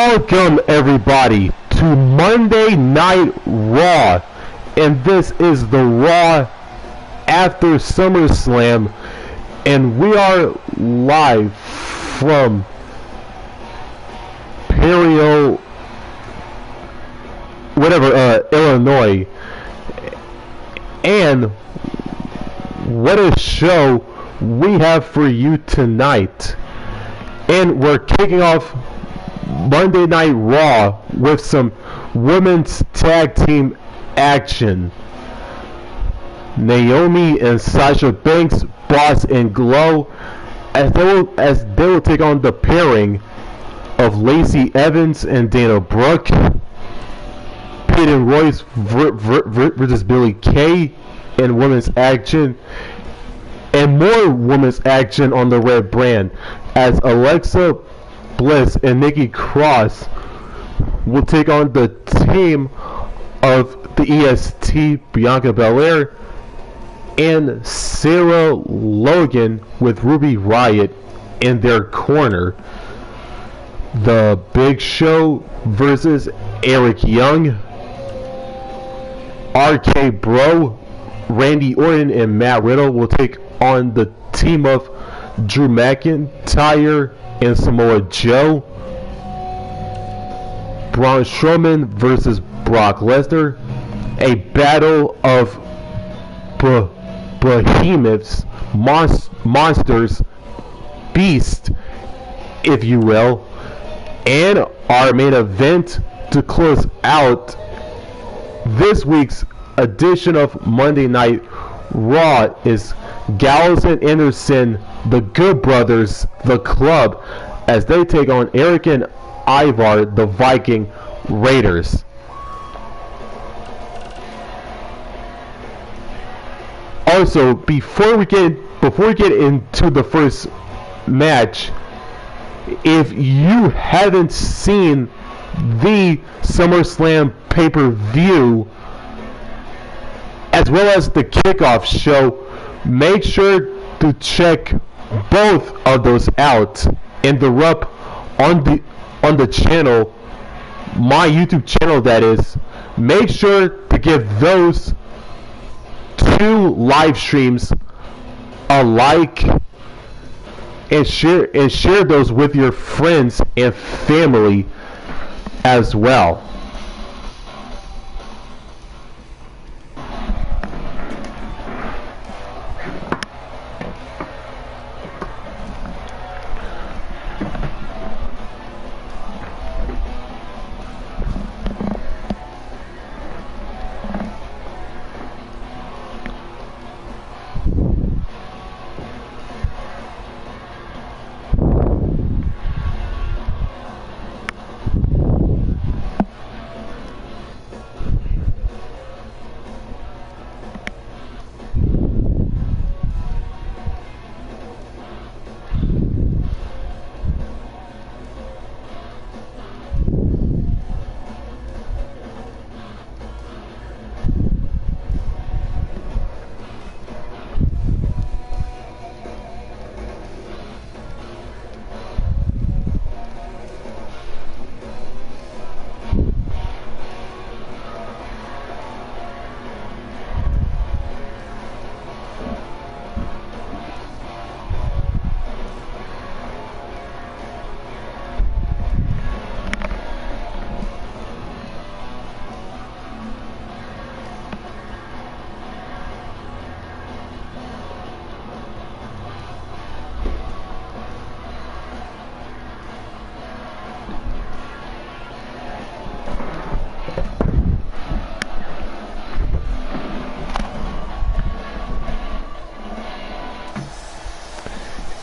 Welcome everybody to Monday Night Raw, and this is the Raw after SummerSlam, and we are live from Illinois, and what a show we have for you tonight. And we're kicking off Monday Night Raw with some women's tag team action. Naomi and Sasha Banks, Boss and Glow, as they will take on the pairing of Lacey Evans and Dana Brooke. Peyton Royce versus Billie Kay in women's action. And more women's action on the red brand, as Alexa Bliss and Nikki Cross will take on the team of the EST, Bianca Belair, and Sarah Logan with Ruby Riott in their corner. The Big Show versus Eric Young. RK Bro, Randy Orton, and Matt Riddle will take on the team of Drew McIntyre and Samoa Joe. Braun Strowman versus Brock Lesnar. A battle of behemoths, monsters, beasts, if you will. And our main event to close out this week's edition of Monday Night Raw is Gallows and Anderson, the Good Brothers, the Club, as they take on Eric and Ivar, the Viking Raiders. Also, before we get into the first match, if you haven't seen the SummerSlam pay-per-view as well as the kickoff show, make sure to check both of those out in the rep on the channel, my YouTube channel that is. Make sure to give those two live streams a like and share those with your friends and family as well.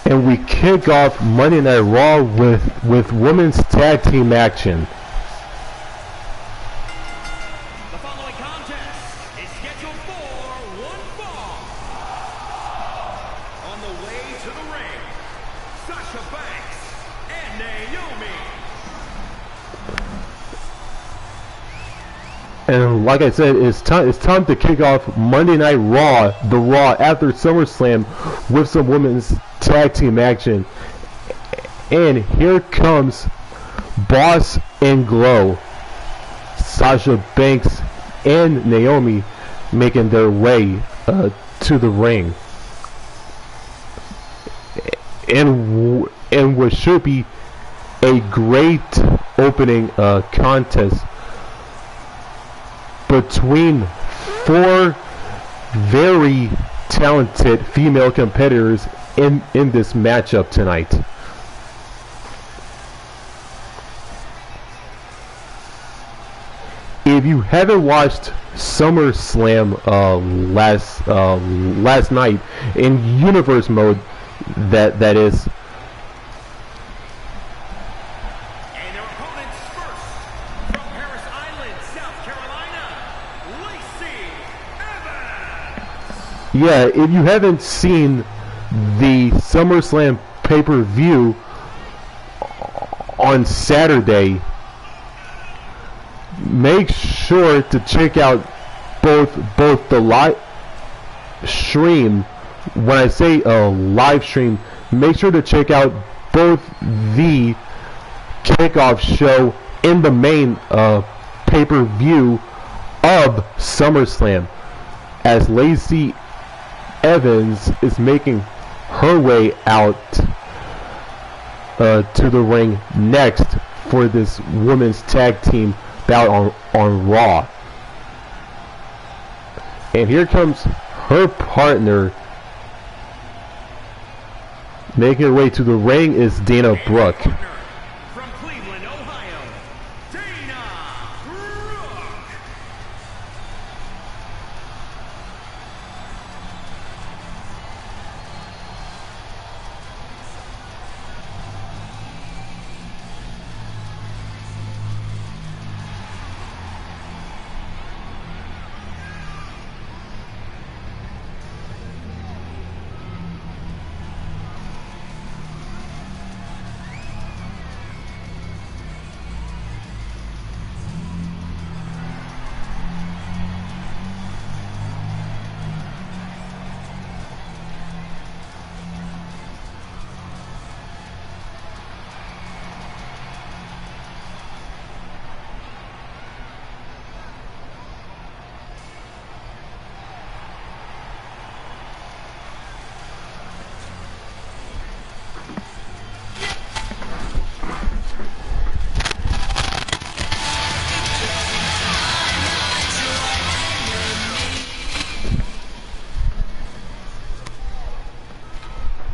And we kick off Monday Night Raw with women's tag team action. The following contest is scheduled for one fall. On the way to the ring, Sasha Banks and Naomi. And like I said, it's time to kick off Monday Night Raw, the Raw after SummerSlam, with some women's tag team action. And here comes Boss and Glow, Sasha Banks and Naomi making their way to the ring, and what should be a great opening contest between four very talented female competitors in this matchup tonight. If you haven't watched SummerSlam last night in universe mode, that is. And their opponents first, from Paris Island, South Carolina, Lacey Evans. Yeah, if you haven't seen the SummerSlam pay-per-view on Saturday, make sure to check out both the live stream. When I say live stream, make sure to check out both the kickoff show and the main pay-per-view of SummerSlam, as Lacey Evans is making her way out to the ring next for this women's tag team bout on Raw. And here comes her partner making her way to the ring is Dana Brooke. From Cleveland, Ohio, Dana Brooke.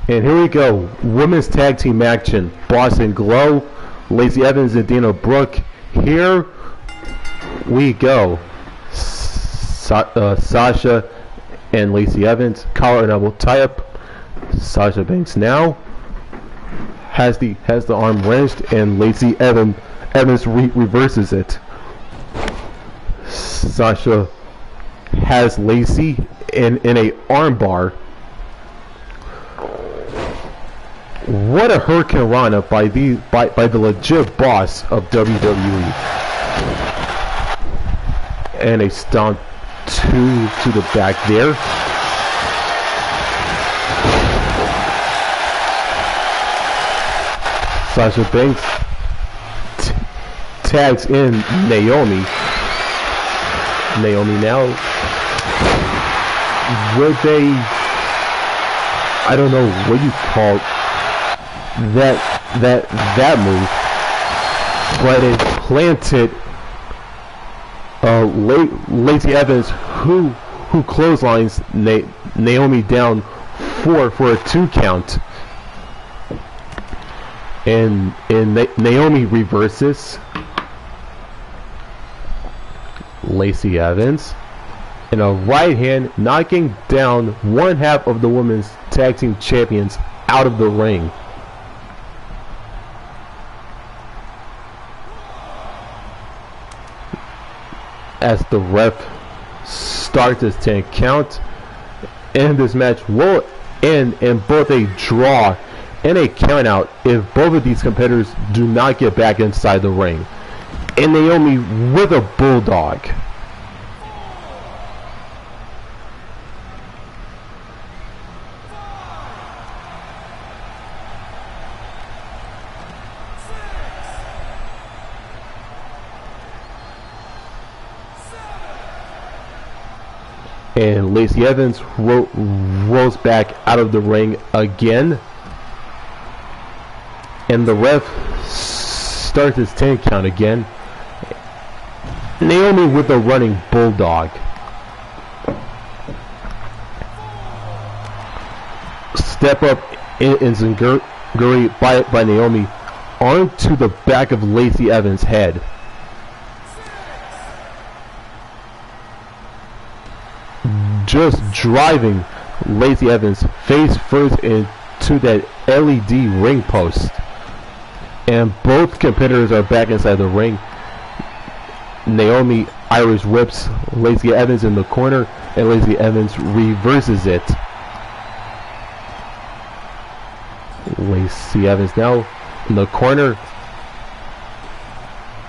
And here we go, women's tag team action. Boss and Glow, Lacey Evans and Dana Brooke. Here we go. Sasha and Lacey Evans, collar and elbow tie up. Sasha Banks now has the arm wrenched, and Lacey Evans reverses it. Sasha has Lacey in a armbar. What a hurricane rana by the legit boss of WWE. And a stomp to the back there. Sasha Banks tags in Naomi. Naomi now with a, I don't know what you call that move, but it planted Lacey Evans, who clotheslines Naomi down for a 2 count, and Naomi reverses Lacey Evans in a right hand, knocking down one half of the women's tag team champions out of the ring. As the ref starts his 10 count, and this match will end in both a draw and a count out if both of these competitors do not get back inside the ring. And Naomi with a bulldog. And Lacey Evans rolls back out of the ring again. And the ref starts his 10 count again. Naomi with the running bulldog. Step up in Zinguri by Naomi onto the back of Lacey Evans' head. Just driving Lacey Evans face first into that LED ring post. And both competitors are back inside the ring. Naomi Irish whips Lacey Evans in the corner, and Lacey Evans reverses it. Lacey Evans now in the corner,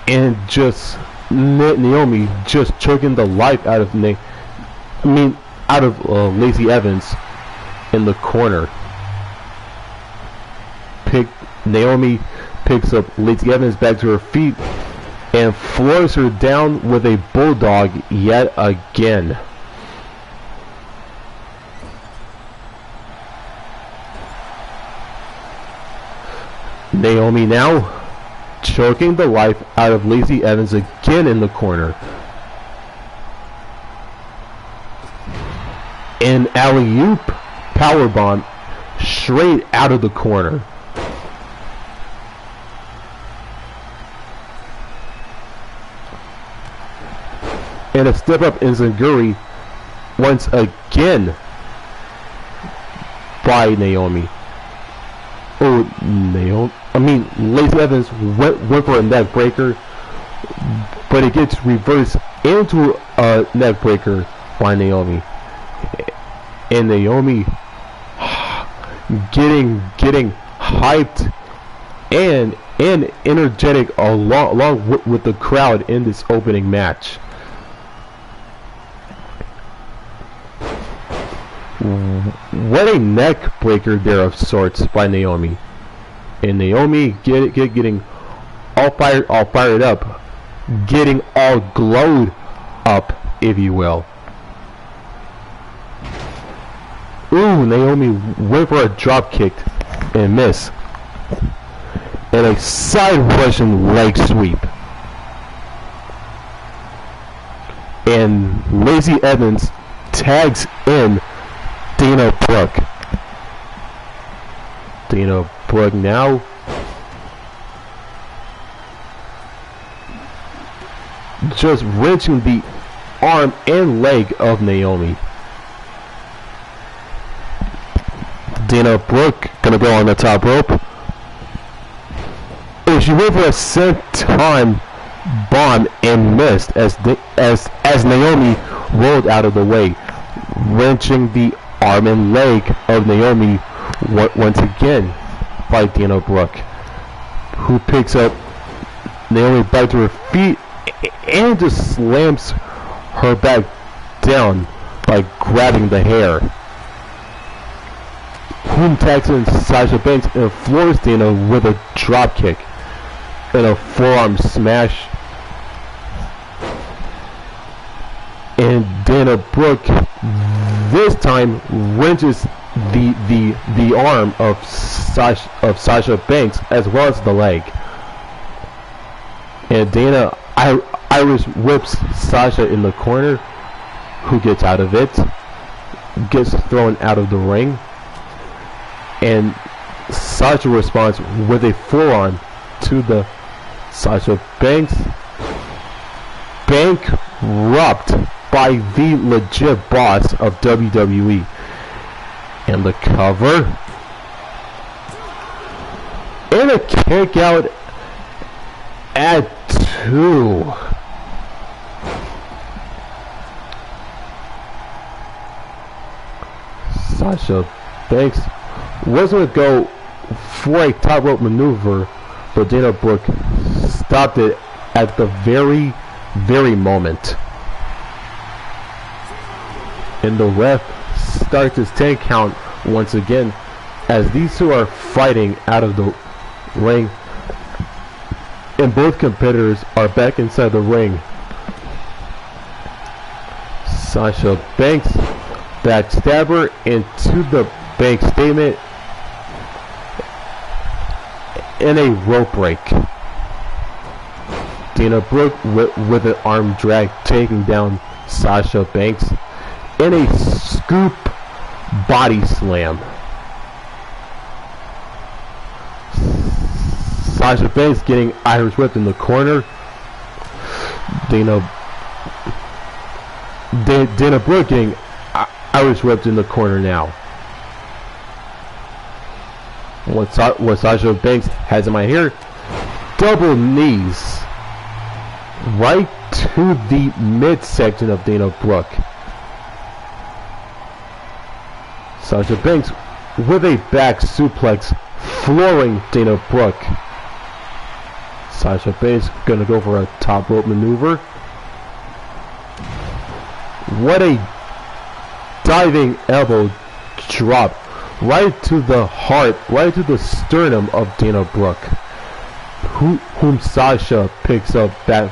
and just Naomi just choking the life out of Lacey Evans in the corner. Naomi picks up Lacey Evans back to her feet and floors her down with a bulldog yet again. Naomi now choking the life out of Lacey Evans again in the corner. An alley-oop powerbomb straight out of the corner. And a step up in Zinguri once again by Naomi. Oh, Lacey Evans went for a neck breaker, but it gets reversed into a neck breaker by Naomi. And Naomi getting hyped and energetic along with the crowd in this opening match. What a neck breaker there of sorts by Naomi. And Naomi getting all fired up, getting all glowed up, if you will. Ooh, Naomi went for a drop kick and missed. And a side Russian leg sweep. And Lacey Evans tags in Dana Brooke. Dana Brooke now just wrenching the arm and leg of Naomi. Dana Brooke gonna go on the top rope. Oh, she went for a senton bomb and missed as Naomi rolled out of the way, wrenching the arm and leg of Naomi once again by Dana Brooke, who picks up Naomi back to her feet and just slams her back down by grabbing the hair. Whom tags in Sasha Banks and floors Dana with a drop kick and a forearm smash. And Dana Brooke this time wrenches the arm of Sasha Banks as well as the leg. And Dana Irish whips Sasha in the corner, who gets out of it, gets thrown out of the ring, and Sasha responds with a forearm to the Sasha Banks. Bankrupt by the legit boss of WWE. And the cover. And a kick out at 2. Sasha Banks was going to go for a top rope maneuver, but Dana Brooke stopped it at the very moment. And the ref starts his 10 count once again as these two are fighting out of the ring, and both competitors are back inside the ring. Sasha Banks backstabber into the bank statement and a rope break. Dana Brooke with an arm drag taking down Sasha Banks and a scoop body slam. Sasha Banks getting Irish whipped in the corner. Dana Brooke getting Irish whipped in the corner now. What Sasha Banks has in my hair, double knees right to the midsection of Dana Brooke. Sasha Banks with a back suplex flooring Dana Brooke. Sasha Banks gonna go for a top rope maneuver. What a diving elbow drop right to the heart, right to the sternum of Dana Brooke, whom Sasha picks up back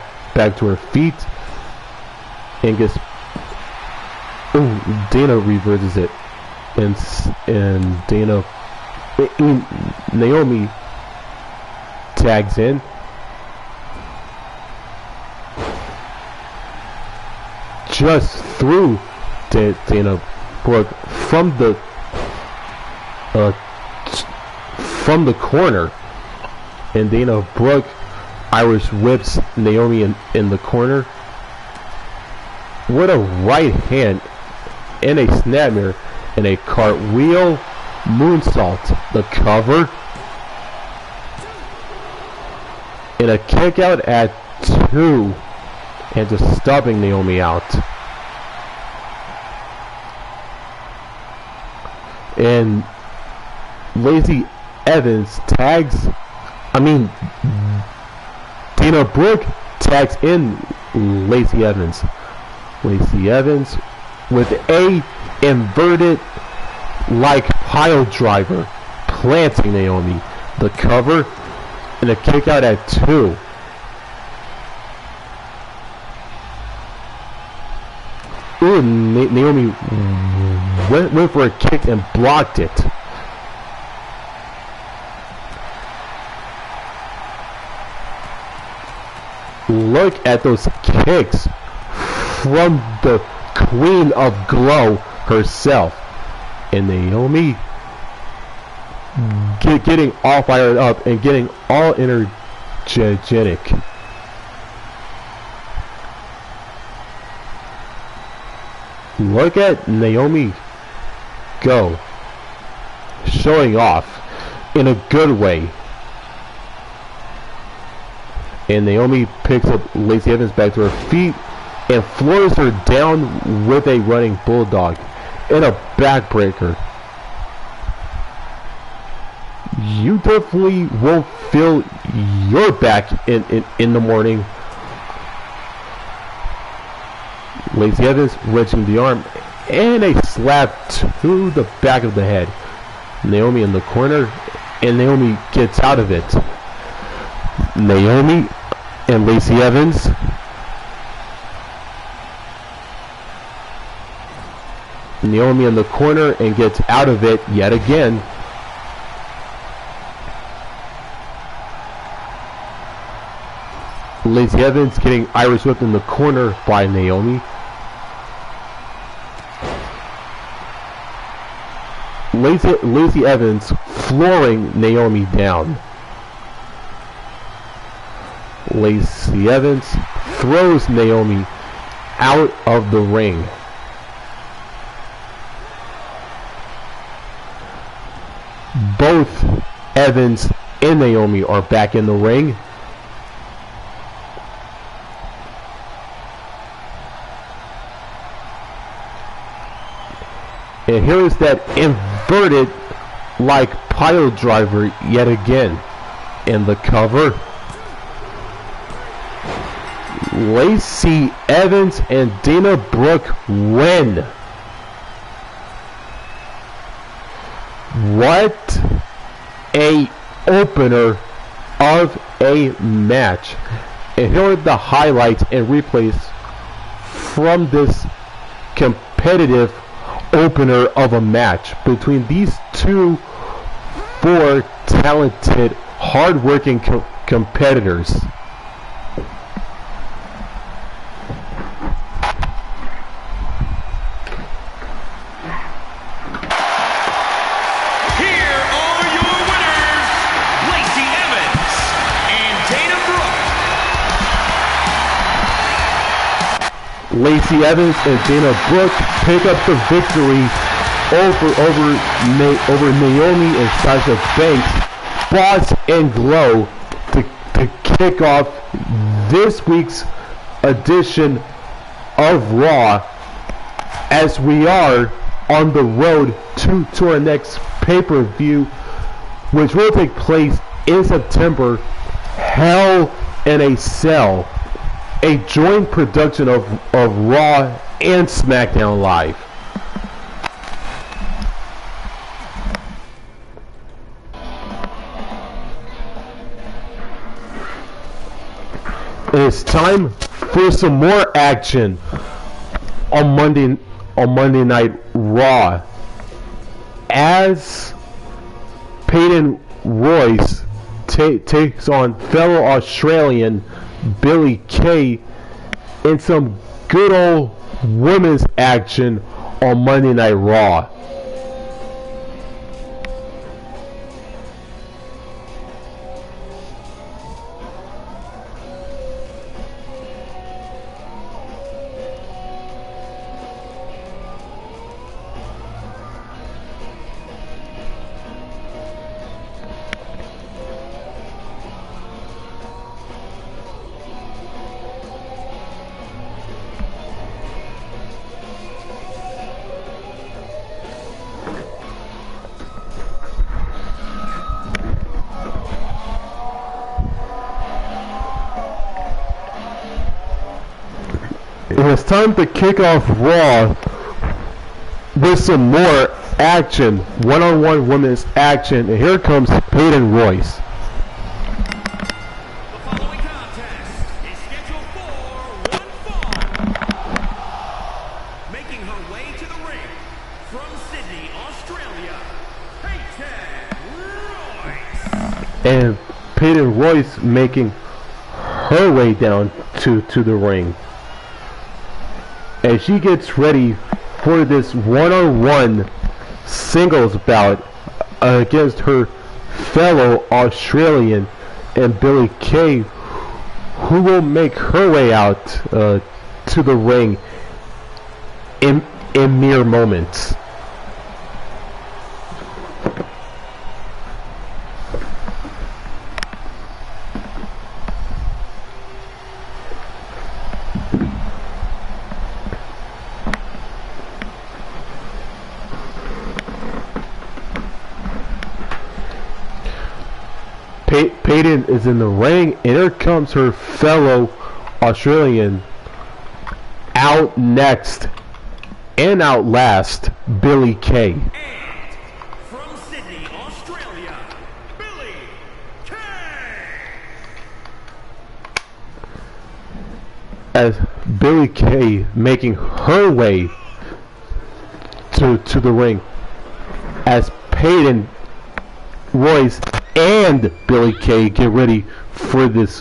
to her feet and gets. Oh, Dana reverses it, and Naomi tags in. Just threw Dana Brooke from the corner, and Dana Brooke Irish whips Naomi in the corner. What a right hand and a snapmare and a cartwheel moonsault. The cover and a kick out at 2. And just stubbing Naomi out. And Lacey Evans tags, Dana Brooke tags in Lacey Evans. Lacey Evans with a inverted like pile driver, planting Naomi. The cover and a kick out at 2. Ooh, Naomi went for a kick and blocked it. Look at those kicks from the Queen of Glow herself. And Naomi getting all fired up and getting all energetic. Look at Naomi go, showing off in a good way. And Naomi picks up Lacey Evans back to her feet and floors her down with a running bulldog and a backbreaker. You definitely won't feel your back in the morning. Lacey Evans wrenching the arm and a slap to the back of the head. Naomi in the corner, and Naomi gets out of it. Naomi and Lacey Evans. Naomi in the corner and gets out of it yet again. Lacey Evans getting Irish whipped in the corner by Naomi. Lacey Evans flooring Naomi down. Lacey Evans throws Naomi out of the ring. Both Evans and Naomi are back in the ring. And here is that inverted like pile driver yet again. In the cover, Lacey Evans and Dana Brooke win. What a opener of a match. And here are the highlights and replays from this competitive opener of a match between these two four talented, hard-working competitors. Lacey Evans and Dana Brooke pick up the victory over Naomi and Sasha Banks, Boss and Glow, to kick off this week's edition of Raw, as we are on the road to our next pay-per-view, which will take place in September, Hell in a Cell, a joint production of Raw and SmackDown Live. It's time for some more action on Monday Night Raw, as Peyton Royce takes on fellow Australian Billie Kay in some good old women's action on Monday Night Raw. It's time to kick off Raw with some more action, one-on-one women's action, and here comes Peyton Royce. The following contest is scheduled for one fall. Making her way to the ring from Sydney, Australia, Peyton Royce. And Peyton Royce making her way down to the ring, as she gets ready for this one-on-one singles bout against her fellow Australian and Billie Kay, who will make her way out to the ring in mere moments. Peyton is in the ring, and here comes her fellow Australian, out next and out last, Billie Kay. And from Sydney, Australia, Billie Kay. As Billie Kay making her way to the ring, as Peyton Royce and Billie Kay get ready for this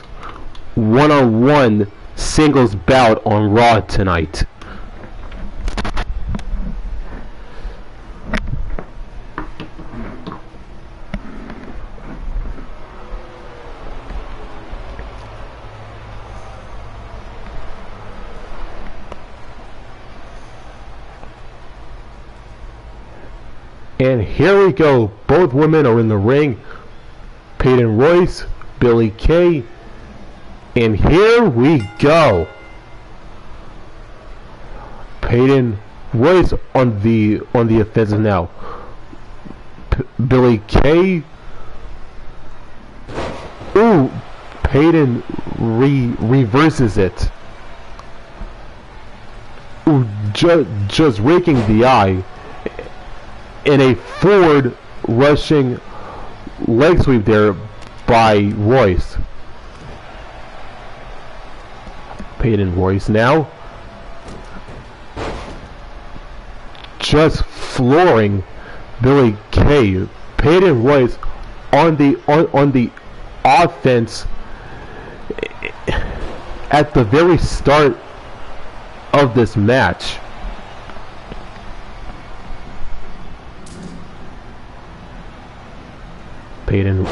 one-on-one singles bout on Raw tonight. And here we go. Both women are in the ring. Peyton Royce, Billie Kay, and here we go. Peyton Royce on the offensive now. Billie Kay. Ooh, Peyton reverses it. Ooh, just raking the eye. In a forward rushing leg sweep there by Royce. Peyton Royce now. just flooring Billy Kay. Peyton Royce on the offense at the very start of this match. Peyton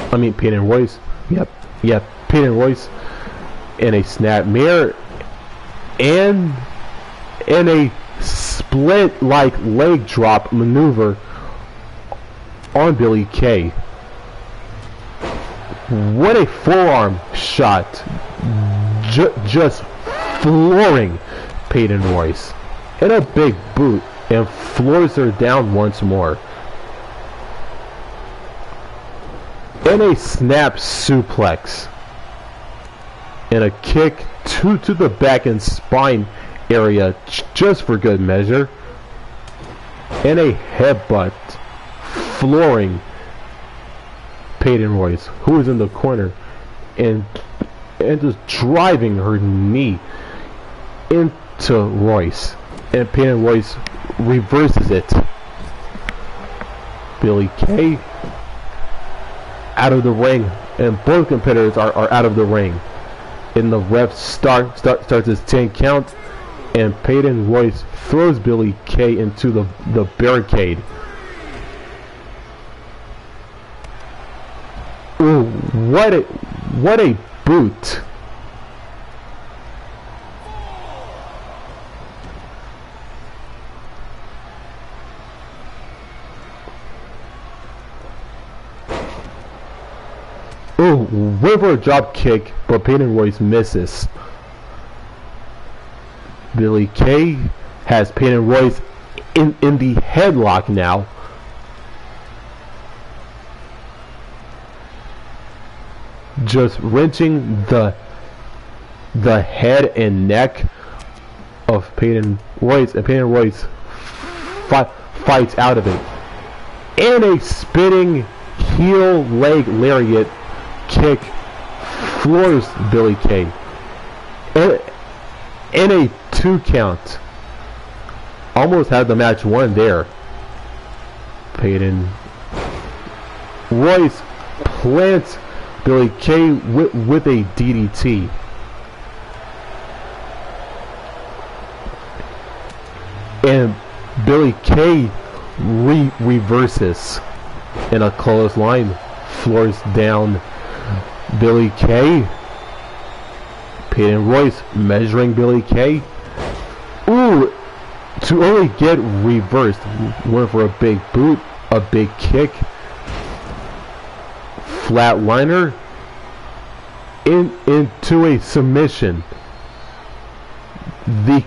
Royce. Yep, Peyton Royce in a snap mirror and in a split like leg drop maneuver on Billy Kay. What a forearm shot. Just flooring Peyton Royce. And a big boot, and floors her down once more. And a snap suplex. And a kick to the back and spine area just for good measure. And a headbutt flooring Peyton Royce, who is in the corner, and just driving her knee into Royce. And Peyton Royce reverses it. Billy Kay out of the ring, and both competitors are out of the ring. And the ref starts his 10 count, and Peyton Royce throws Billy Kay into the barricade. Ooh, what a boot. Ooh, river drop kick, but Peyton Royce misses. Billy Kay has Peyton Royce in the headlock now. Just wrenching the head and neck of Peyton Royce, and Peyton Royce fights out of it. And a spinning heel leg lariat kick floors Billy Kay. And a 2 count. Almost had the match won there. Peyton Royce plants Billy Kay with a DDT. And Billy Kay reverses in a clothesline, floors down Billy Kay. Peyton Royce measuring Billy Kay. Ooh, to only get reversed. Went for a big boot, a big kick, flatliner, into a submission. The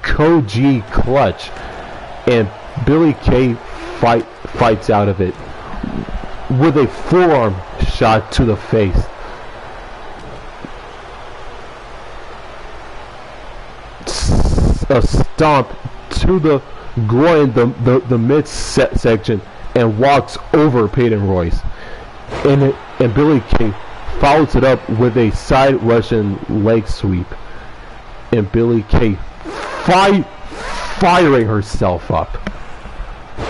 Koji clutch, and Billy Kay fights out of it with a forearm shot to the face. A stomp to the groin, the midsection, and walks over Peyton Royce. And Billy Kay follows it up with a side Russian leg sweep. And Billy Kay firing herself up.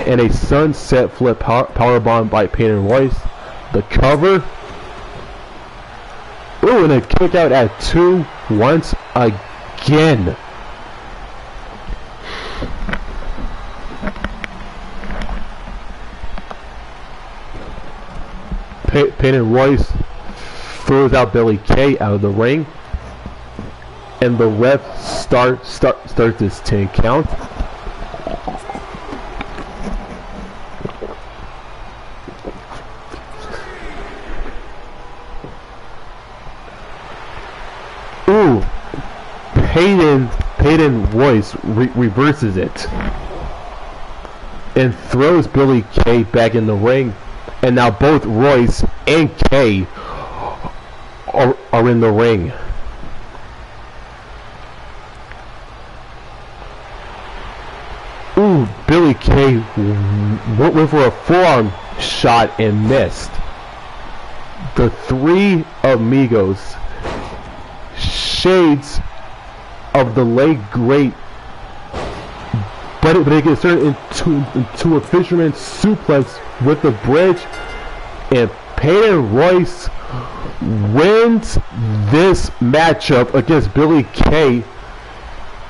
And a sunset flip powerbomb by Peyton Royce. The cover. Ooh, and a kick out at 2 once again. Peyton Royce throws out Billy Kay out of the ring, and the ref starts this 10 count. Ooh, Peyton Royce reverses it and throws Billy Kay back in the ring. And now both Royce and Kay are in the ring. Ooh, Billy Kay went for a forearm shot and missed. The three amigos, shades of the late great but it gets turned into a fisherman suplex with the bridge, and Peyton Royce wins this matchup against Billy Kay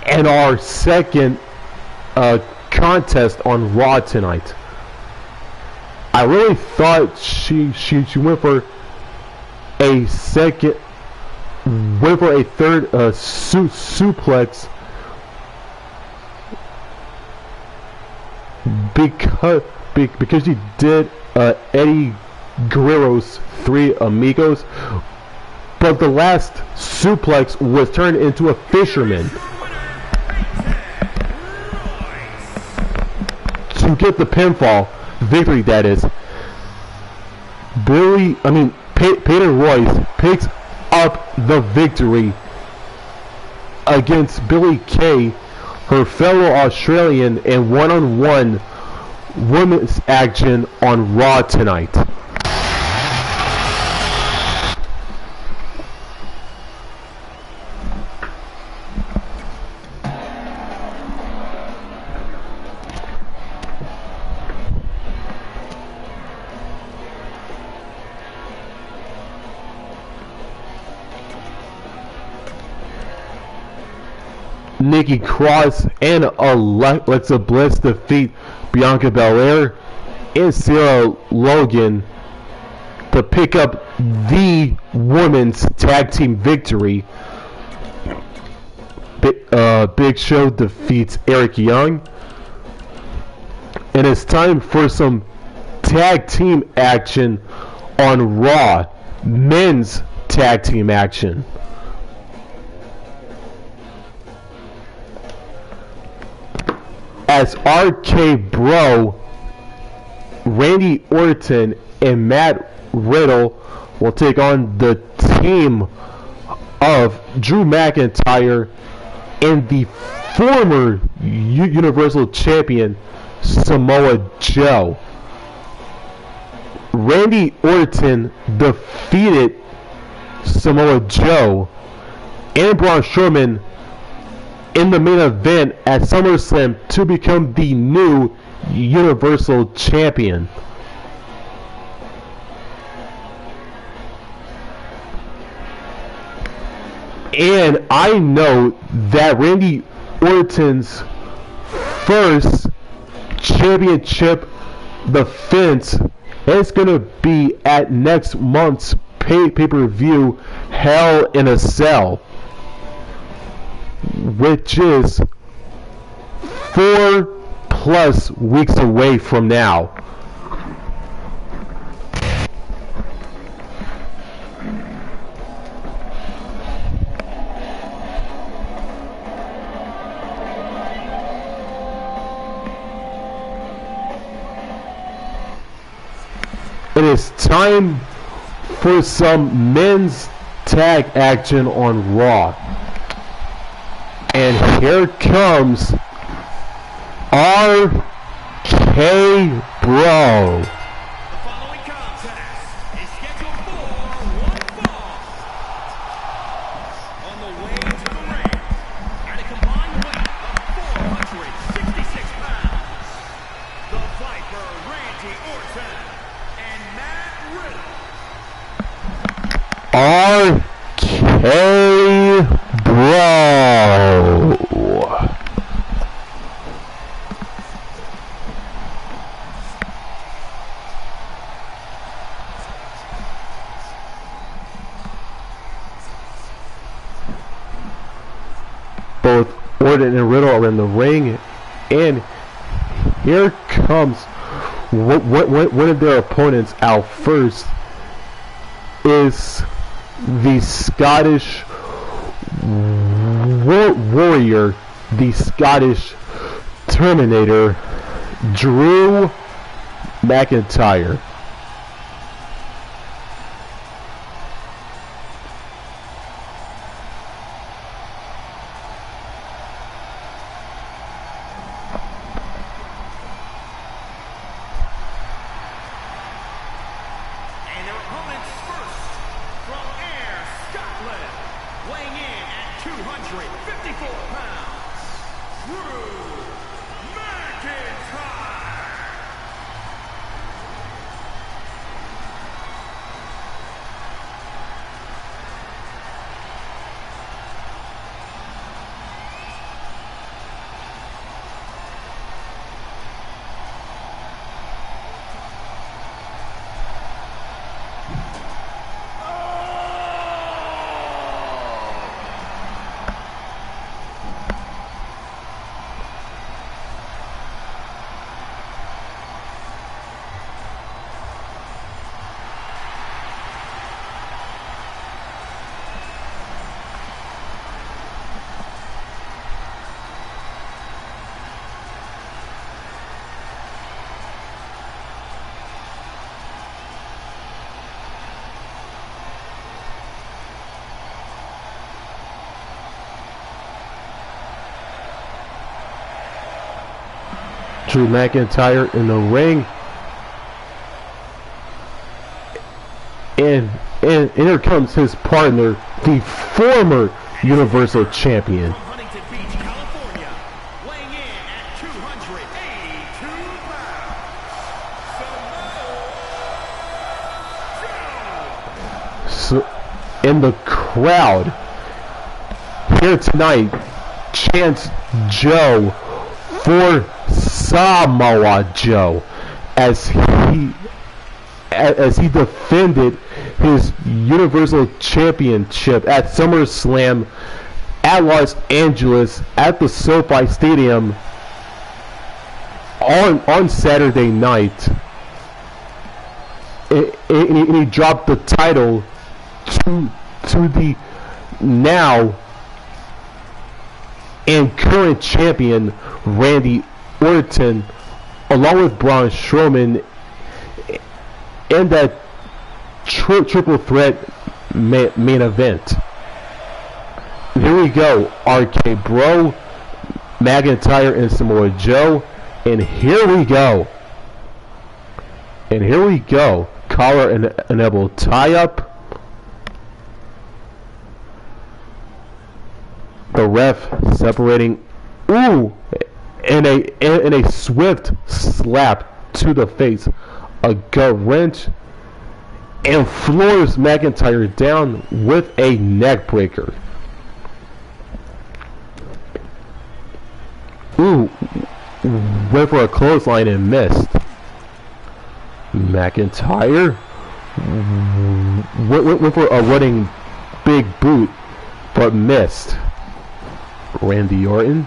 in our second contest on Raw tonight. I really thought she went for a third suplex because she did Eddie Guerrero's Three Amigos, but the last suplex was turned into a fisherman to get the pinfall victory. That is, Peyton Royce picks up the victory against Billy Kay, her fellow Australian, in one-on-one women's action on Raw tonight. Nikki Cross and Alexa Bliss defeat Bianca Belair and Sarah Logan to pick up the women's tag team victory. Big Show defeats Eric Young, and it's time for some tag team action on Raw, men's tag team action. As RK Bro, Randy Orton, and Matt Riddle will take on the team of Drew McIntyre and the former Universal Champion Samoa Joe. Randy Orton defeated Samoa Joe and Braun Strowman in the main event at SummerSlam to become the new Universal Champion. And I know that Randy Orton's first championship defense is going to be at next month's pay-per-view Hell in a Cell, which is 4+ weeks away from now. It is time for some men's tag action on Raw. And here comes RK Bro. The following contest is scheduled for one fall. On the way to the ring, at a combined weight of 466 pounds, the Viper Randy Orton and Matt Riddle. RK Bro. Both Orton and Riddle are in the ring, and here comes one of their opponents out first. Is the Scottish warrior, the Scottish Terminator, Drew McIntyre. Weighing in at 254 pounds, Drew McIntyre. Drew McIntyre in the ring. And here comes his partner, the former Universal Champion. From Huntington Beach, California, weighing in at 282 pounds, So, in the crowd here tonight chants Joe for Samoa Joe as he defended his Universal Championship at SummerSlam at Los Angeles at the SoFi Stadium on Saturday night. And he dropped the title to the now and current champion Randy Orton, along with Braun Strowman, in that triple threat main event. Here we go, RK Bro, McIntyre, and Samoa Joe, and here we go. And here we go, collar and an elbow tie up. The ref separating, ooh, and a swift slap to the face, a gut wrench, and floors McIntyre down with a neck breaker. Ooh, went for a clothesline and missed. McIntyre went for a running big boot, but missed. Randy Orton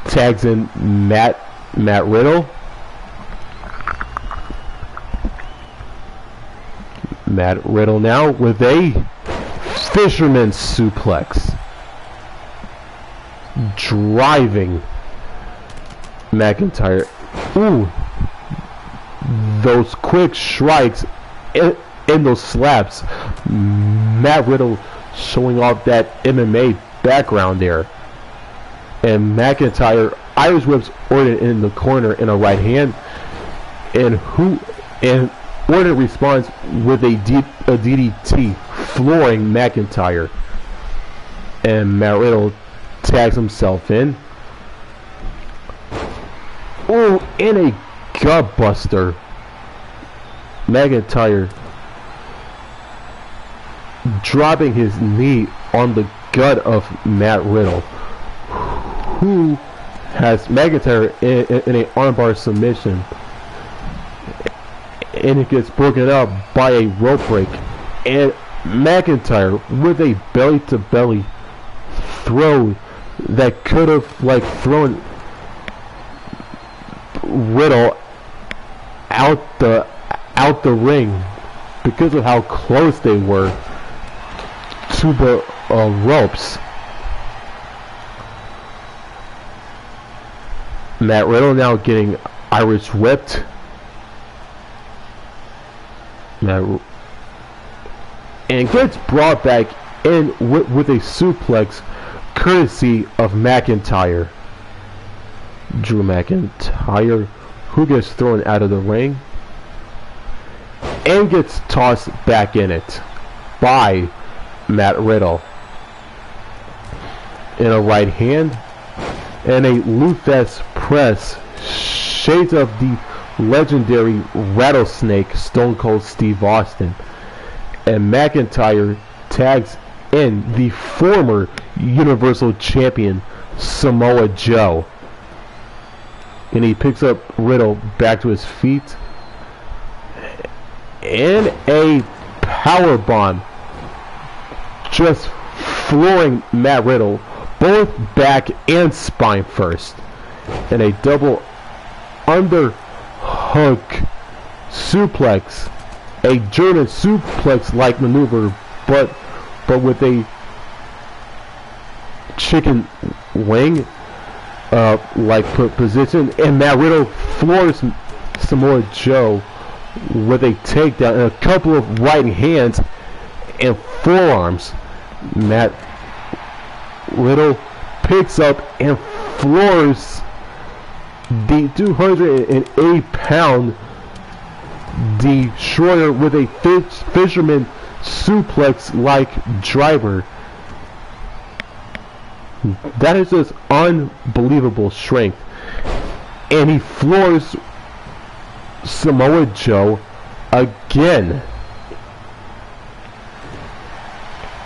tags in Matt Riddle. Matt Riddle now with a fisherman suplex, driving McIntyre. Ooh, those quick strikes and those slaps. Matt Riddle showing off that MMA background there. And McIntyre Irish whips Orton in the corner in a right hand, and Orton responds with a DDT, flooring McIntyre. And Matt Riddle tags himself in. Oh, and a gut buster. McIntyre dropping his knee on the gut of Matt Riddle, who has McIntyre in a armbar submission, and it gets broken up by a rope break, and McIntyre with a belly to belly throw that could have thrown Riddle out the ring because of how close they were to the ropes. Matt Riddle now getting Irish whipped. And gets brought back in with a suplex courtesy of McIntyre. Drew McIntyre, who gets thrown out of the ring and gets tossed back in it by Matt Riddle. In a right hand and a Lou Thesz press, shades of the legendary rattlesnake Stone Cold Steve Austin, and McIntyre tags in the former Universal Champion Samoa Joe, and he picks up Riddle back to his feet, and a power bomb, just flooring Matt Riddle both back and spine first, and a double underhook suplex, a German suplex like maneuver, but with a chicken wing like position, and Matt Riddle floors Samoa Joe with a takedown and a couple of right hands and forearms. Matt Riddle picks up and floors the 208-pound Destroyer with a fisherman suplex-like driver. That is just unbelievable strength. And he floors Samoa Joe again.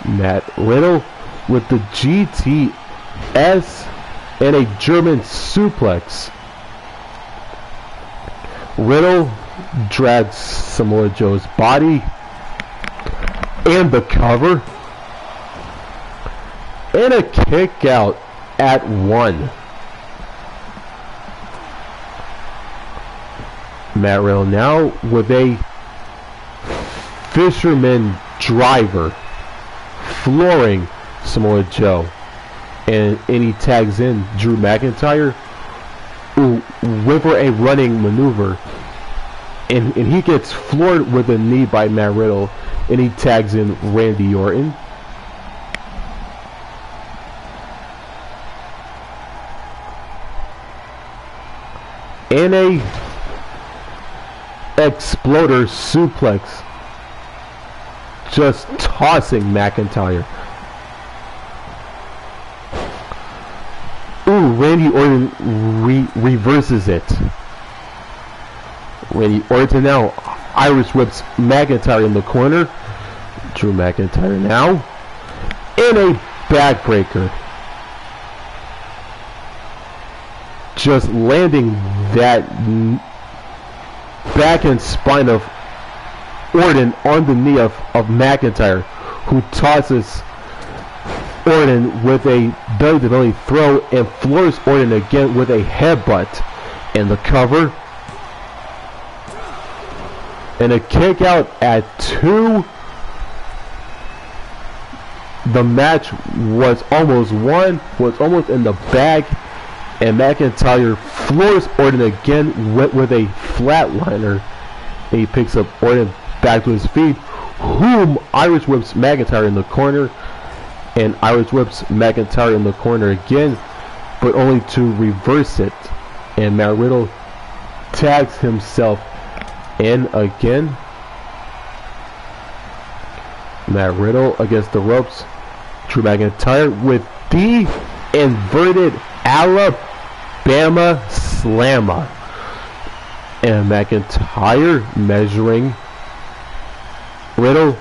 Matt Riddle with the GTS and a German suplex. Riddle drags Samoa Joe's body and the cover, and a kick out at 1. Matt Riddle now with a fisherman driver, flooring Samoa Joe, and he tags in Drew McIntyre with a running maneuver, and he gets floored with a knee by Matt Riddle, and he tags in Randy Orton. And a exploder suplex, just tossing McIntyre. Ooh, Randy Orton reverses it. Randy Orton now Irish whips McIntyre in the corner. Drew McIntyre now in a backbreaker, just landing that back and spine of Orton on the knee of McIntyre, who tosses Orton with a belly-to-belly throw and floors Orton again with a headbutt, and the cover, and a kick out at 2. The match was almost won, was almost in the bag, and McIntyre floors Orton again with a flatliner, and he picks up Orton back to his feet, whom Irish whips McIntyre in the corner, and Irish whips McIntyre in the corner again, but only to reverse it, and Matt Riddle tags himself in again. Matt Riddle against the ropes. Drew McIntyre with the inverted Alabama Slammer, and McIntyre measuring Riddle.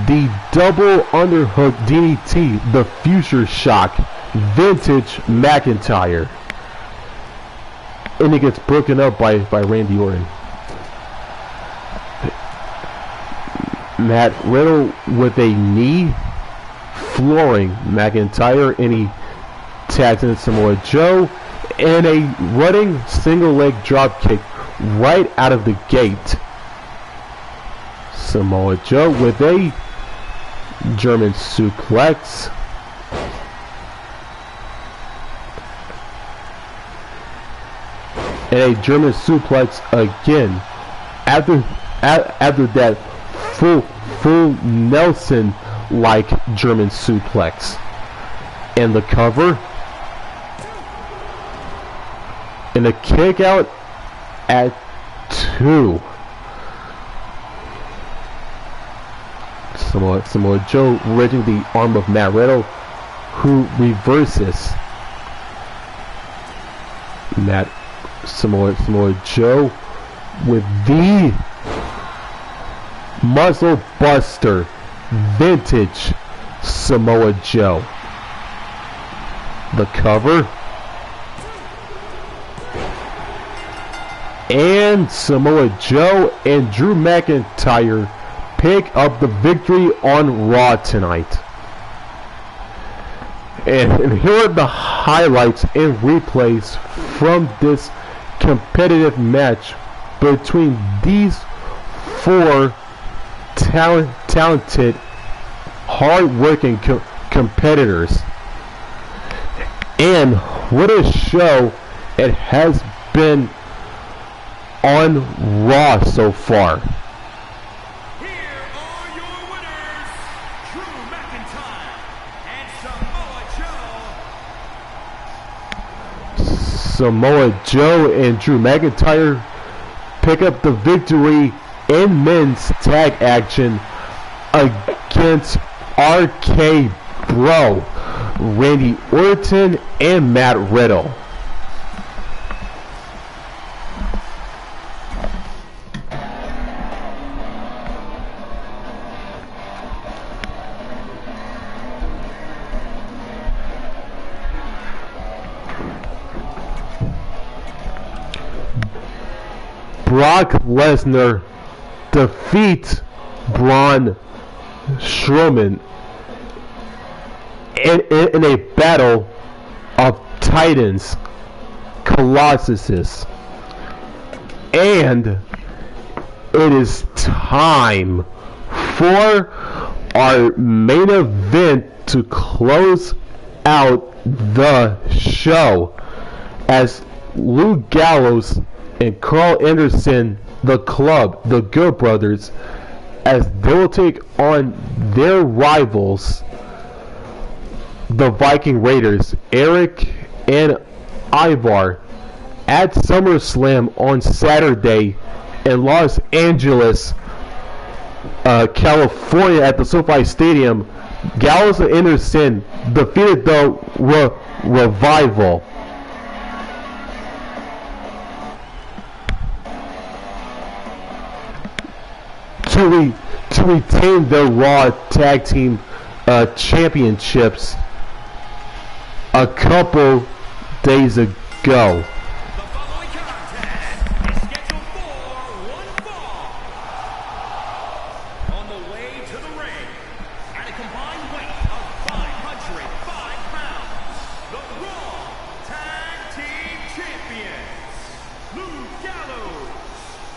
The double underhook DDT, the Future Shock, vintage McIntyre, and it gets broken up by Randy Orton. Matt Riddle with a knee, flooring McIntyre, and he tags in Samoa Joe, and a running single leg drop kick right out of the gate. Samoa Joe with a German suplex. And a German suplex again. After that full Nelson-like German suplex. And the cover. And a kick out at 2. Samoa Joe reaching the arm of Matt Riddle, who reverses. Matt Samoa Joe with the Muzzle Buster Vintage Samoa Joe. The cover. And Samoa Joe and Drew McIntyre pick up the victory on Raw tonight. And here are the highlights and replays from this competitive match between these four talented, hard-working competitors. And what a show it has been on Raw so far. Here are your winners, Drew McIntyre and Samoa Joe. Samoa Joe and Drew McIntyre pick up the victory in men's tag action against RK Bro, Randy Orton, and Matt Riddle. Brock Lesnar defeats Braun Strowman in a battle of Titans, Colossuses. And it is time for our main event to close out the show, as Luke Gallows and Carl Anderson, the Club, the Good Brothers, as they will take on their rivals, the Viking Raiders, Eric and Ivar, at SummerSlam on Saturday in Los Angeles, California, at the SoFi Stadium. Gallows and Anderson defeated the Revival. To retain their Raw Tag Team Championships a couple days ago. The following contest is scheduled for one fall. On the way to the ring, at a combined weight of 505 pounds, the Raw Tag Team Champions, Luke Gallows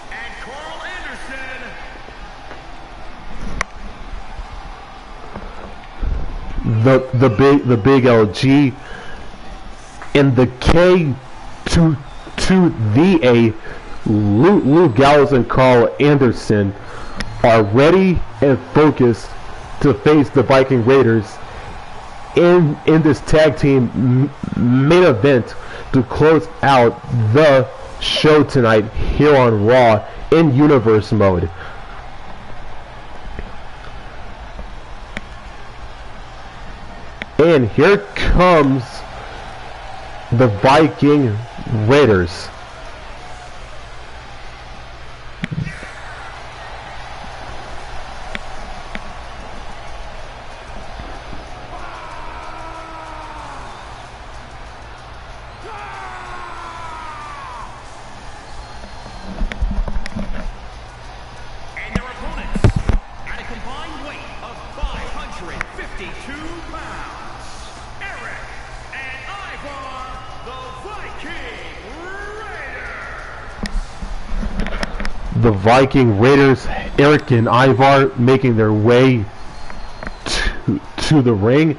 and Carl Anderson. The big LG and the K to the A. Luke Gallows and Carl Anderson are ready and focused to face the Viking Raiders in this tag team main event to close out the show tonight here on Raw in Universe mode. And here comes the Viking Raiders. And their opponents, at a combined weight of 552 pounds, Eric and Ivar, the Viking Raiders. The Viking Raiders, Eric and Ivar, making their way to the ring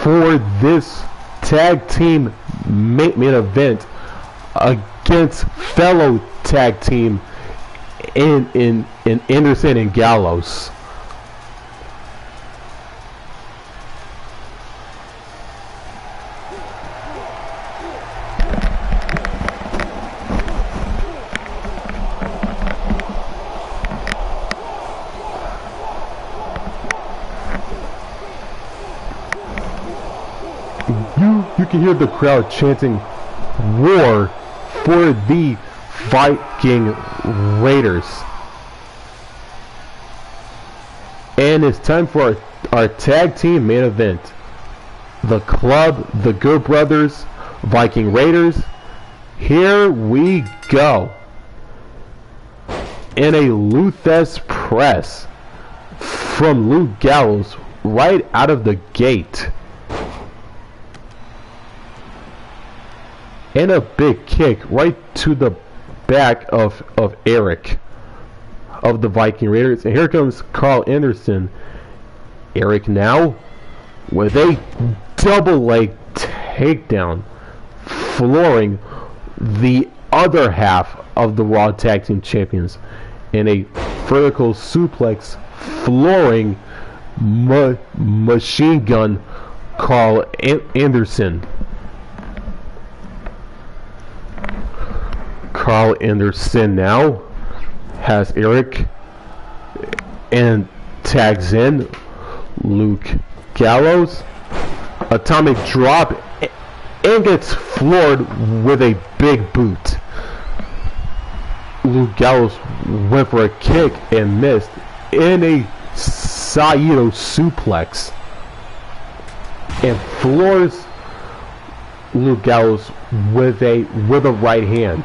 for this tag team main event against fellow tag team in Anderson and Gallows. you can hear the crowd chanting "War" for the Viking Raiders. And it's time for our tag team main event. The Club, the Good Brothers, Viking Raiders. Here we go. In a Luthes press from Luke Gallows right out of the gate. And a big kick right to the back of Eric of the Viking Raiders. And here comes Carl Anderson. Eric now with a double leg takedown, flooring the other half of the Raw Tag Team Champions in a vertical suplex, flooring Machine Gun Carl Anderson. Carl Anderson now has Eric and tags in Luke Gallows. Atomic drop and gets floored with a big boot. Luke Gallows went for a kick and missed in a Saito suplex and floors Luke Gallows with a right hand.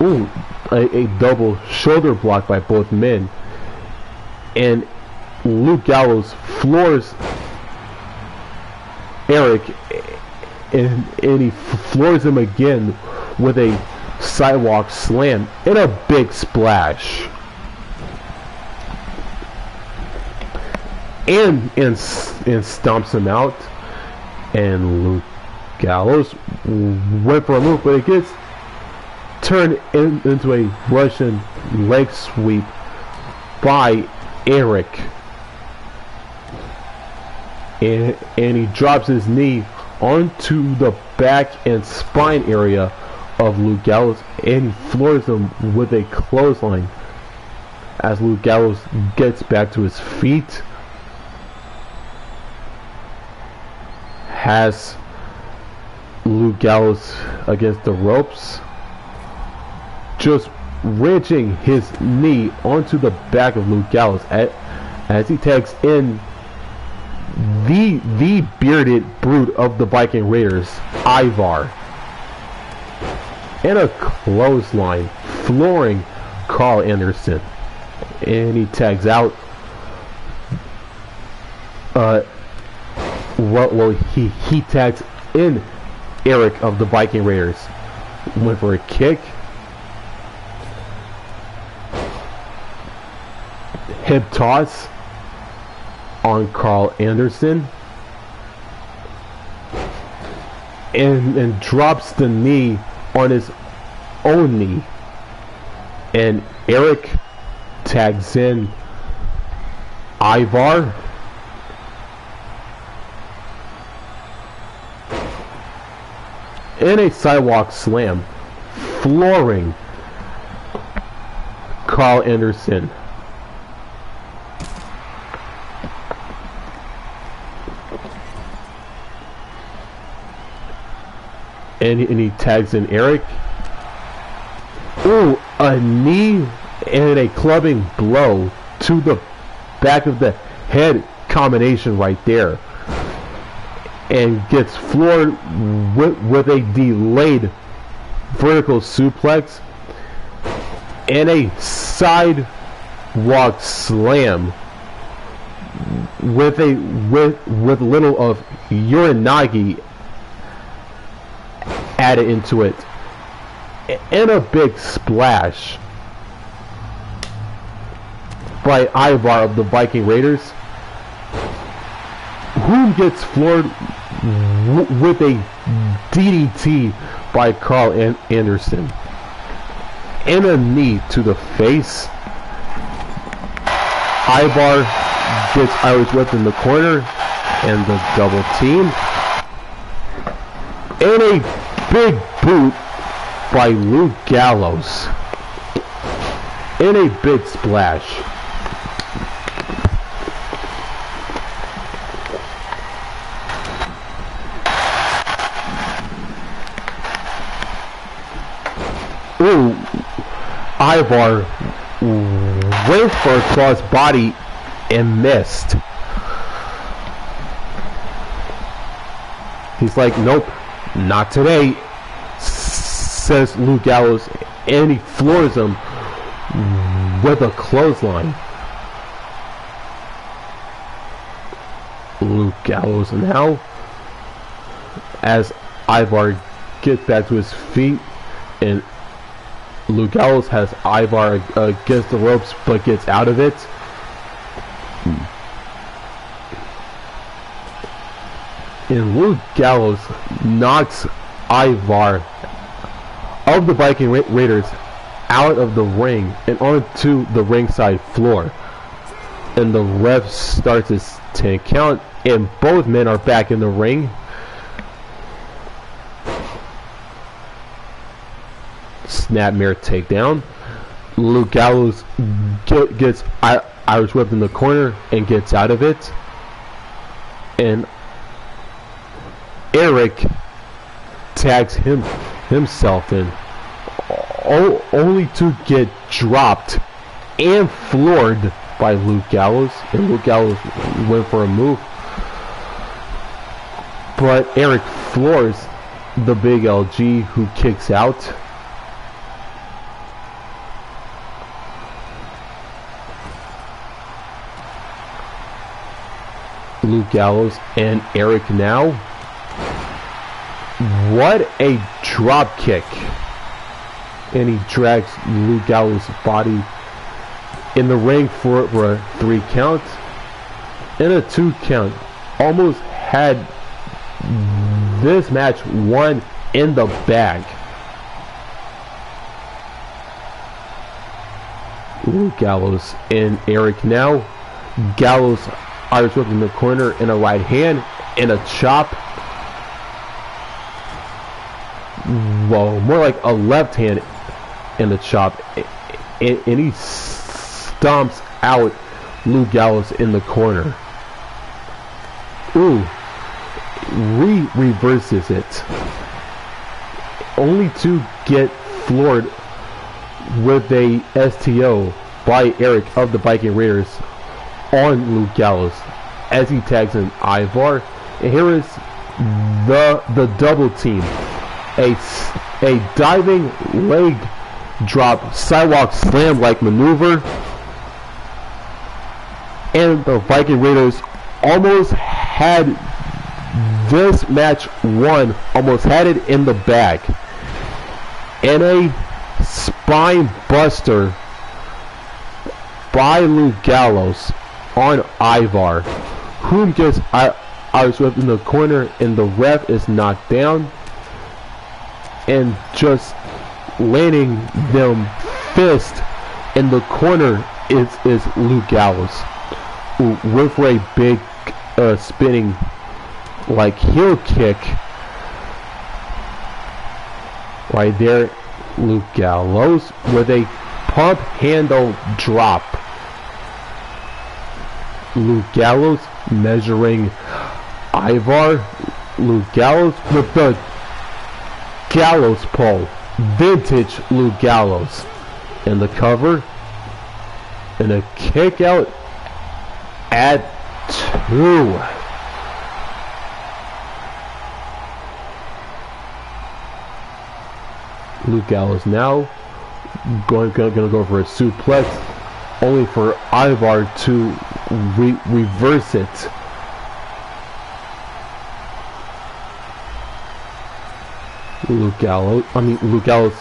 Ooh, a double shoulder block by both men, and Luke Gallows floors Eric, and he floors him again with a sidewalk slam and a big splash, and stomps him out. And Luke Gallows went for a move, but it gets turned into a Russian leg sweep by Eric, and he drops his knee onto the back and spine area of Luke Gallows, and he floors him with a clothesline as Luke Gallows gets back to his feet. Has Luke Gallows against the ropes, just wrenching his knee onto the back of Luke Gallows as he tags in the bearded brute of the Viking Raiders, Ivar, and a clothesline, flooring Carl Anderson. And he tags out he tags in Eric of the Viking Raiders. Went for a kick, hip toss on Carl Anderson, and drops the knee on his own knee, and Eric tags in Ivar, in a sidewalk slam, flooring Carl Anderson. And he tags in Eric. Ooh, a knee and a clubbing blow to the back of the head combination right there. And gets floored with a delayed vertical suplex and a sidewalk slam with a little of Uranagi added into it, and a big splash by Ivar of the Viking Raiders, who gets floored with a DDT by Carl Anderson, and a knee to the face. Ivar gets Irish whipped in the corner, and the double team, and a big boot by Luke Gallows, and a big splash. Ooh, Ivar went for a cross body and missed. He's like, nope, not today, says Luke Gallows, and he floors him with a clothesline. Luke Gallows now, as Ivar gets back to his feet, and Luke Gallows has Ivar against the ropes but gets out of it. And Luke Gallows knocks Ivar of the Viking Raiders out of the ring and onto the ringside floor. And the ref starts his 10 count, and both men are back in the ring. Snapmare takedown. Luke Gallows gets Irish whipped in the corner and gets out of it. And Eric tags himself in, only to get dropped and floored by Luke Gallows. And Luke Gallows went for a move, but Eric floors the big LG, who kicks out. Luke Gallows and Eric now. What a drop kick. And he drags Luke Gallows' body in the ring for a 3 count and a 2 count. Almost had this match won in the bag. Luke Gallows and Eric now. Gallows Irish whip in the corner and a right hand and a chop. Well, more like a left hand and a chop. And he stomps out Luke Gallows in the corner. Ooh. Reverses it. Only to get floored with a STO by Eric of the Viking Raiders on Luke Gallows as he tags in Ivar. And here is the double team. A diving leg drop sidewalk slam like maneuver, and the Viking Raiders almost had this match won, almost had it in the bag. And a spine buster by Luke Gallows on Ivar, whom gets Irish whipped in the corner, and the ref is knocked down. And just landing them fist in the corner is Luke Gallows, with a big spinning like heel kick right there. Luke Gallows with a pump handle drop. Luke Gallows measuring Ivar. Luke Gallows with the Gallows pole. Vintage Luke Gallows. And the cover. And a kick out at 2. Luke Gallows now gonna go for a suplex, only for Ivar to reverse it. Luke Gallows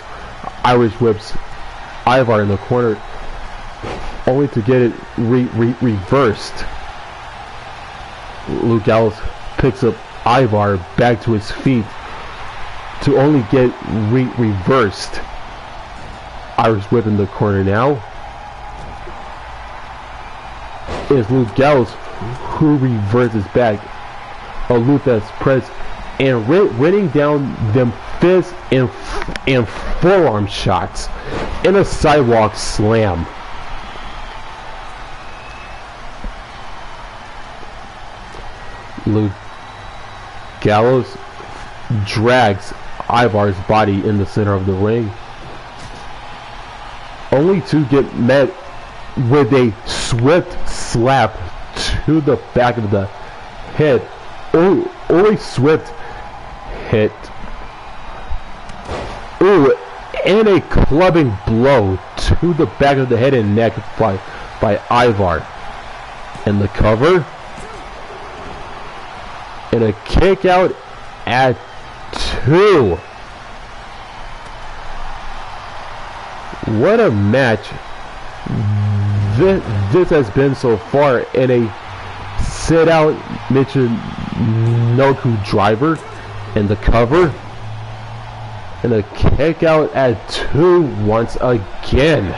Irish whips Ivar in the corner, only to get it reversed. Luke Gallows picks up Ivar back to his feet to only get reversed. Irish whip in the corner now is Luke Gallows, who reverses back a Luthes press and raining down them fists and forearm shots in a sidewalk slam. Luke Gallows drags Ivar's body in the center of the ring only to get met with a swift slap to the back of the head, or a swift hit. Ooh, and a clubbing blow to the back of the head and neck by Ivar. And the cover. And a kick out at 2. What a match this has been so far, in a sit out Michinoku driver and the cover, and a kick out at 2 once again,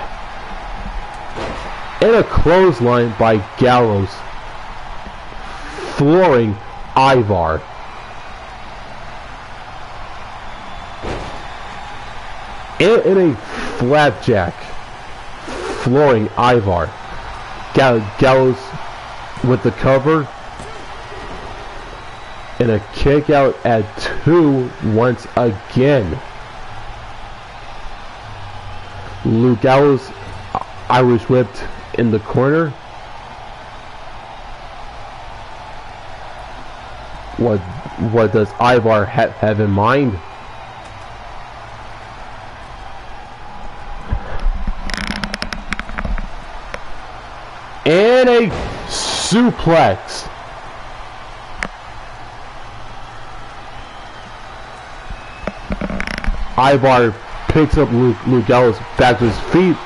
and a clothesline by Gallows, flooring Ivar. And a flapjack, flooring Ivar. Gallows with the cover, and a kick out at 2 once again. Luke Gallows Irish whipped in the corner. What does Ivar have in mind? And a suplex. Ivar picks up Luke Gallows back to his feet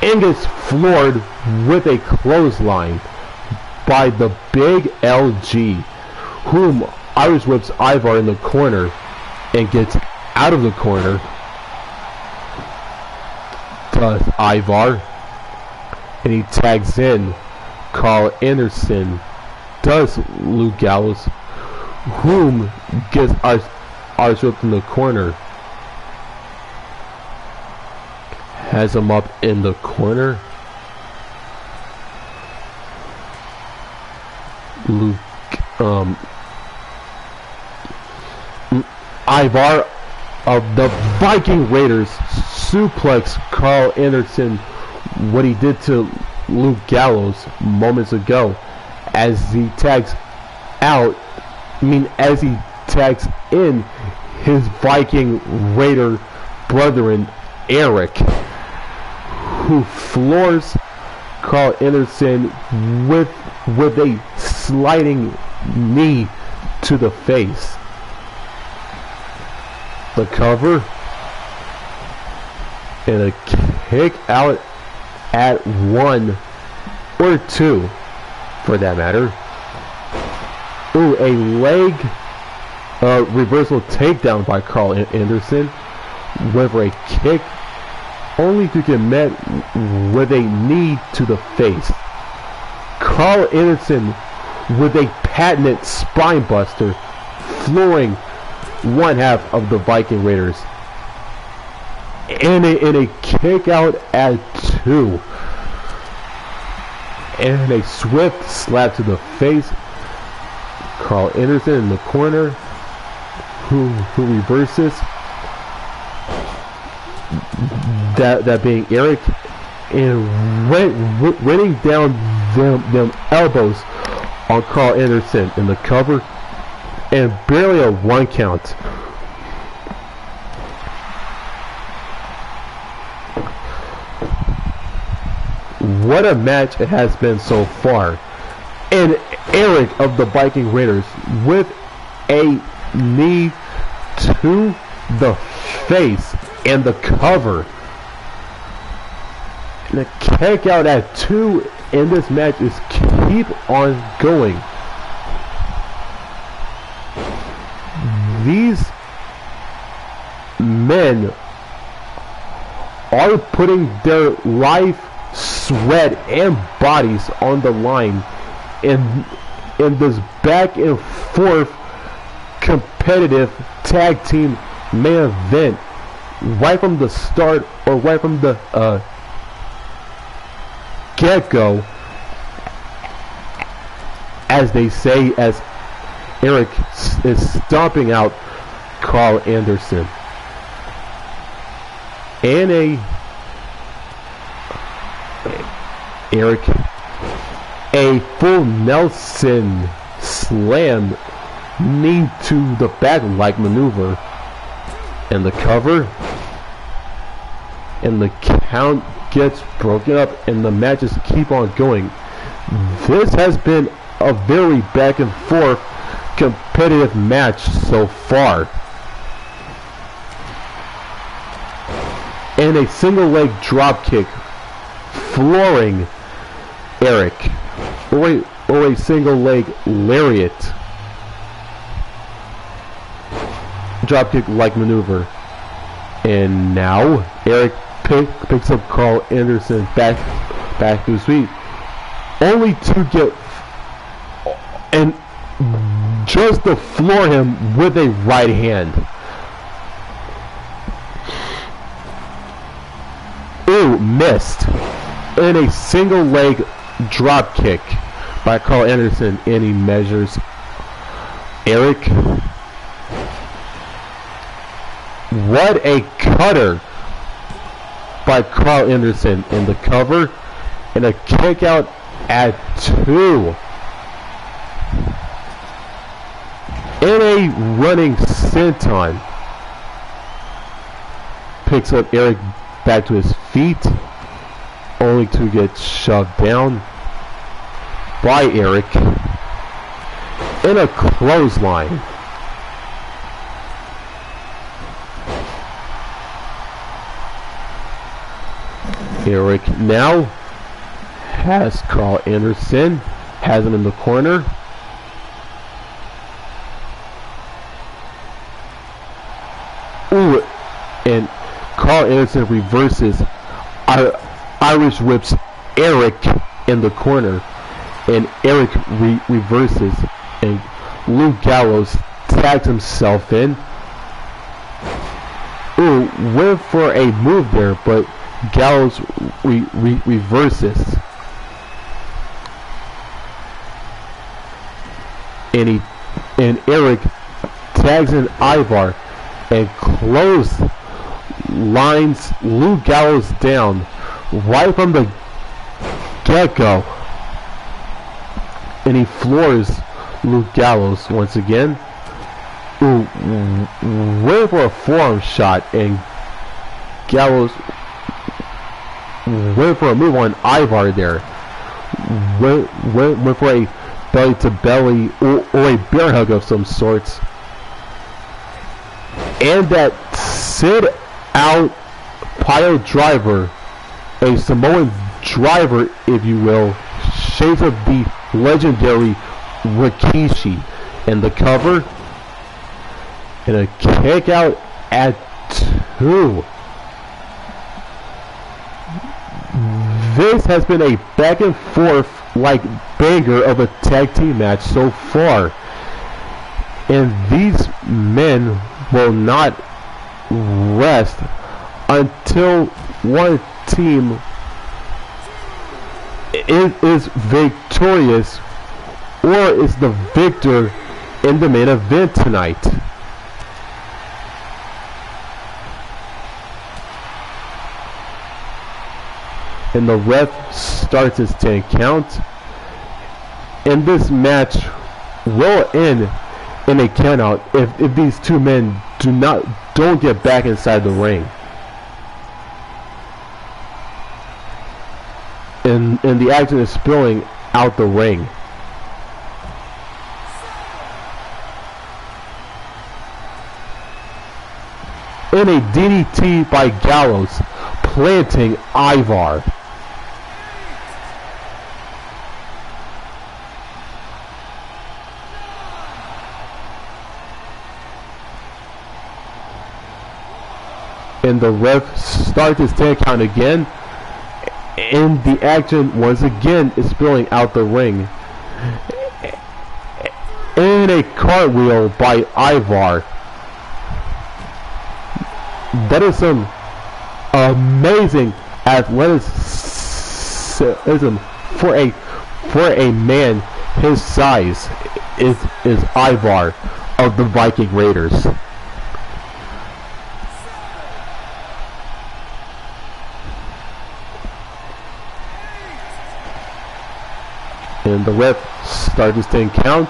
and gets floored with a clothesline by the big LG, whom Irish whips Ivar in the corner and gets out of the corner. Does Ivar, and he tags in Carl Anderson. Does Luke Gallows, whom gets Irish whipped in the corner. Has him up in the corner. Luke, Ivar of the Viking Raiders suplex Carl Anderson, what he did to Luke Gallows moments ago, as he tags out, as he tags in his Viking Raider brethren, Eric, who floors Carl Anderson with a sliding knee to the face. The cover, and a kick out at 1 or 2 for that matter. Ooh, a leg reversal takedown by Carl Anderson with a kick, only to get met with a knee to the face. Carl Anderson with a patented spine buster, flooring one half of the Viking Raiders. And a kick out at 2. And a swift slap to the face. Carl Anderson in the corner, who reverses. That being Eric, and raining down them elbows on Carl Anderson in the cover, and barely a 1 count. What a match it has been so far. And Eric of the Viking Raiders with a knee to the face and the cover. And a kick out at 2 in this match is keep on going. These men are putting their life, sweat, and bodies on the line in this back and forth competitive tag team main event, right from the start, or right from the get-go, as they say, as Eric is stomping out Carl Anderson. And Eric. A full Nelson slam, knee to the back like maneuver. And the cover. And the count gets broken up and the matches keep on going. This has been a very back and forth competitive match so far. And a single leg drop kick flooring Eric, or a single leg lariat drop kick like maneuver. And now Eric picks up Carl Anderson back to his feet, only to get and just to floor him with a right hand. Ooh, missed. And a single leg drop kick by Carl Anderson, and he measures Eric. What a cutter by Carl Anderson in the cover, and a kick out at 2. And a running senton picks up Eric back to his feet, only to get shoved down by Eric in a clothesline. Eric now has Carl Anderson, has him in the corner. Ooh, and Carl Anderson reverses, Irish whips Eric in the corner, and Eric reverses, and Luke Gallows tags himself in. Ooh, went for a move there, but Gallows reverses, and Eric tags in Ivar and close lines Luke Gallows down right from the get-go, and he floors Luke Gallows once again. Ooh, went for a forearm shot, and Gallows went for a move on Ivar there. Went for a belly to belly or a bear hug of some sorts. And that sit out pile driver, a Samoan driver if you will, shades of the legendary Rikishi in the cover, and a kick out at 2. This has been a back and forth like banger of a tag team match so far, and these men will not rest until one team is victorious or is the victor in the main event tonight. And the ref starts his 10 count, and this match will end in a countout if these two men don't get back inside the ring. And the action is spilling out the ring. And a DDT by Gallows, planting Ivar. And the ref starts his 10 count again, and the action once again is spilling out the ring. And a cartwheel by Ivar. That is some amazing athleticism for a man his size. Is Ivar of the Viking Raiders. and the ref started this 10 count.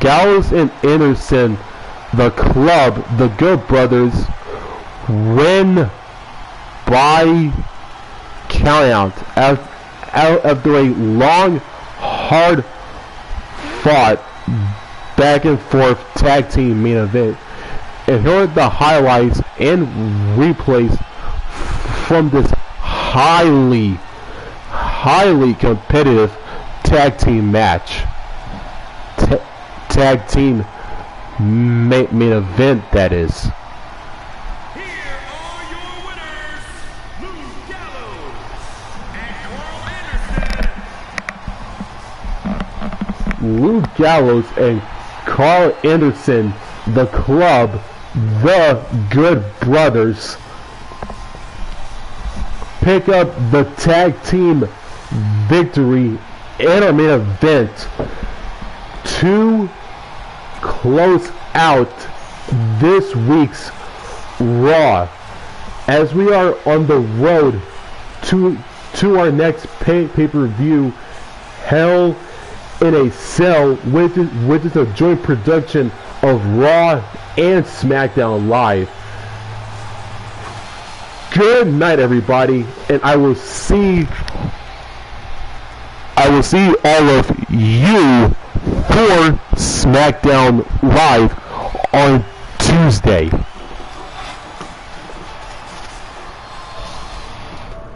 Gallows and Anderson, the club, the Good Brothers, win by countout after a long, hard fought back and forth tag team main event. And here are the highlights and replays from this highly competitive tag team match. Tag team main event, that is. Here are your winners, Luke Gallows and Carl Anderson. Luke Gallows and Carl Anderson, the club, the Good Brothers, pick up the tag team victory in our main event to close out this week's Raw, as we are on the road to our next pay-per-view, Hell in a Cell, which is a joint production of Raw and SmackDown Live. Good night, everybody, and I will see all of you for SmackDown Live on Tuesday.